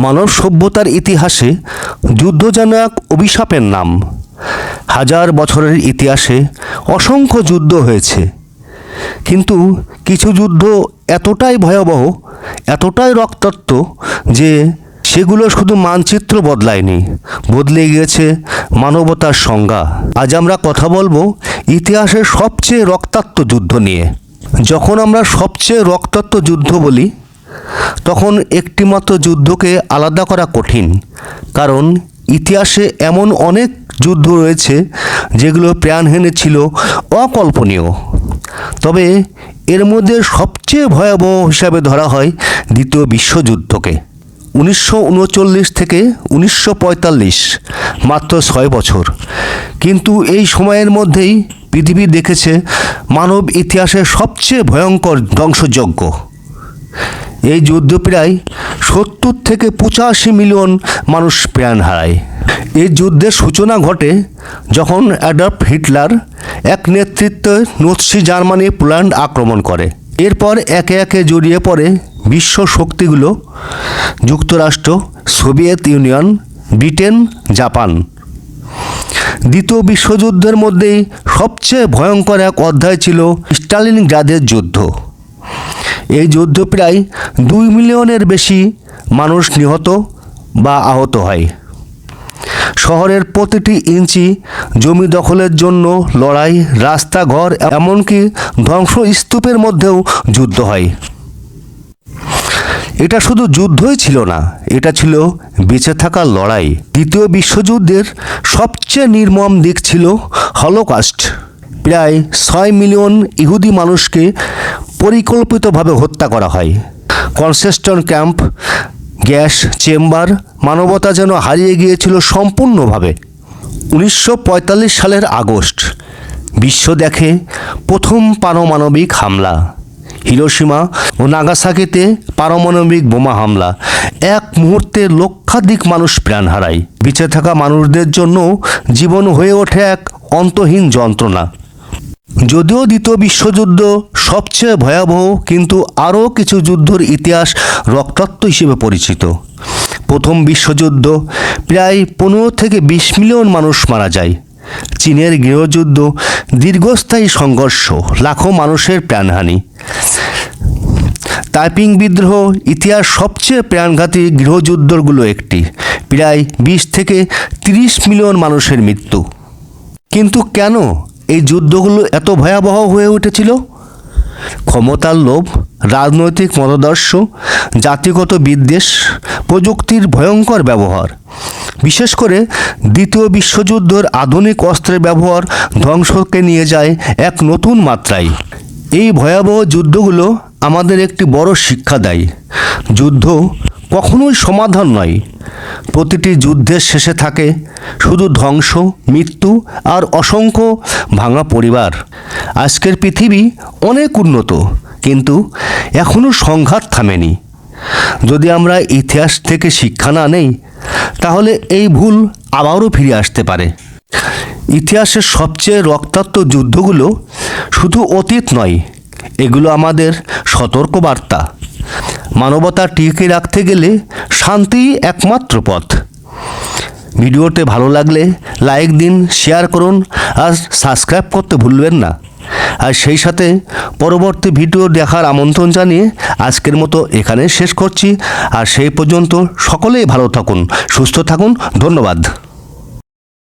মানব সভ্যতার ইতিহাসে যুদ্ধ যেন এক অভিশাপের নাম। হাজার বছরের ইতিহাসে অসংখ্য যুদ্ধ হয়েছে, কিন্তু কিছু যুদ্ধ এতটাই ভয়াবহ, এতটাই রক্তাক্ত যে সেগুলো শুধু মানচিত্র বদলায়নি, বদলে গিয়েছে মানবতার সংজ্ঞা। আজ আমরা কথা বলবো ইতিহাসের সবচেয়ে রক্তাক্ত যুদ্ধ নিয়ে। যখন আমরা সবচেয়ে রক্তাক্ত যুদ্ধ বলি, তখন একটিমাত্র যুদ্ধকে আলাদা করা কঠিন, কারণ ইতিহাসে এমন অনেক যুদ্ধ রয়েছে যেগুলো প্রাণহানি ছিল অকল্পনীয়। তবে এর মধ্যে সবচেয়ে ভয়াবহ হিসাবে ধরা হয় দ্বিতীয় বিশ্বযুদ্ধকে। 1939 থেকে 1945, মাত্র 6 বছর, কিন্তু এই সময়ের মধ্যেই পৃথিবী দেখেছে মানব ইতিহাসের সবচেয়ে ভয়ঙ্কর ধ্বংসযজ্ঞ। এই যুদ্ধ প্রায় 70 থেকে 85 মিলিয়ন মানুষ প্রাণ হারায়। এই যুদ্ধের সূচনা ঘটে যখন অ্যাডলফ হিটলার এক নেতৃত্বে নাৎসি জার্মানি পোল্যান্ড আক্রমণ করে। এরপর একে একে জড়িয়ে পড়ে বিশ্ব শক্তিগুলো: যুক্তরাষ্ট্র, সোভিয়েত ইউনিয়ন, ব্রিটেন, জাপান। দ্বিতীয় বিশ্বযুদ্ধের মধ্যেই সবচেয়ে ভয়ঙ্কর এক অধ্যায় ছিল স্টালিনগ্রাদের যুদ্ধ। এই যুদ্ধ প্রায় 2 মিলিয়নের বেশি মানুষ নিহত বা আহত হয়। শহরের প্রতিটি ইঞ্চি জমি দখলের জন্য লড়াই, রাস্তাঘর, এমনকি ধ্বংসস্তূপের মধ্যেও যুদ্ধ হয়। এটা শুধু যুদ্ধই ছিল না, এটা ছিল বেঁচে থাকার লড়াই। দ্বিতীয় বিশ্বযুদ্ধের সবচেয়ে নির্মম দিক ছিল হলোকস্ট। প্রায় 6 মিলিয়ন ইহুদি মানুষকে পরিকল্পিতভাবে হত্যা করা হয়। কনসেন্ট্রেশন ক্যাম্প, গ্যাস চেম্বার, মানবতা যেন হারিয়ে গিয়েছিল সম্পূর্ণভাবে। 1945 সালের আগস্ট, বিশ্ব দেখে প্রথম পারমাণবিক হামলা। হিরোশিমা ও নাগাসাকিতে পারমাণবিক বোমা হামলা। এক মুহূর্তে লক্ষাধিক মানুষ প্রাণ হারায়। বেঁচে থাকা মানুষদের জন্য জীবন হয়ে ওঠে এক অন্তহীন যন্ত্রণা। যদিও দ্বিতীয় বিশ্বযুদ্ধ সবচেয়ে ভয়াবহ, কিন্তু আরও কিছু যুদ্ধের ইতিহাস রক্তাক্ত হিসেবে পরিচিত। প্রথম বিশ্বযুদ্ধ, প্রায় 15 থেকে 20 মিলিয়ন মানুষ মারা যায়। চীনের গৃহযুদ্ধ, দীর্ঘস্থায়ী সংঘর্ষ, লাখো মানুষের প্রাণহানি। তাইপিং বিদ্রোহ, ইতিহাস সবচেয়ে প্রাণঘাতী গৃহযুদ্ধগুলো একটি, প্রায় 20 থেকে 30 মিলিয়ন মানুষের মৃত্যু। কিন্তু কেন এই যুদ্ধগুলো এত ভয়াবহ হয়ে উঠেছিল? ক্ষমতার লোভ, রাজনৈতিক মতাদর্শ, জাতিগত বিদ্বেষ, প্রযুক্তির ভয়ঙ্কর ব্যবহার। বিশেষ করে দ্বিতীয় বিশ্বযুদ্ধের আধুনিক অস্ত্রের ব্যবহার ধ্বংসকে নিয়ে যায় এক নতুন মাত্রায়। এই ভয়াবহ যুদ্ধগুলো আমাদের একটি বড় শিক্ষা দেয়: যুদ্ধ কখনোই সমাধান নয়। প্রতিটি যুদ্ধের শেষে থাকে শুধু ধ্বংস, মৃত্যু আর অসংখ্য ভাঙা পরিবার। আজকের পৃথিবী অনেক উন্নত, কিন্তু এখনও সংঘাত থামেনি। যদি আমরা ইতিহাস থেকে শিক্ষা না নেই, তাহলে এই ভুল আবারও ফিরে আসতে পারে। ইতিহাসের সবচেয়ে রক্তাক্ত যুদ্ধগুলো শুধু অতীত নয়, এগুলো আমাদের সতর্কবার্তা। মানবতা টিকিয়ে রাখতে গেলে শান্তিই একমাত্র পথ। ভিডিওতে ভালো লাগলে লাইক দিন, শেয়ার করুন আর সাবস্ক্রাইব করতে ভুলবেন না। আর সেই সাথে পরবর্তী ভিডিও দেখার আমন্ত্রণ জানিয়ে আজকের মতো এখানে শেষ করছি। আর সেই পর্যন্ত সকলেই ভালো থাকুন, সুস্থ থাকুন। ধন্যবাদ।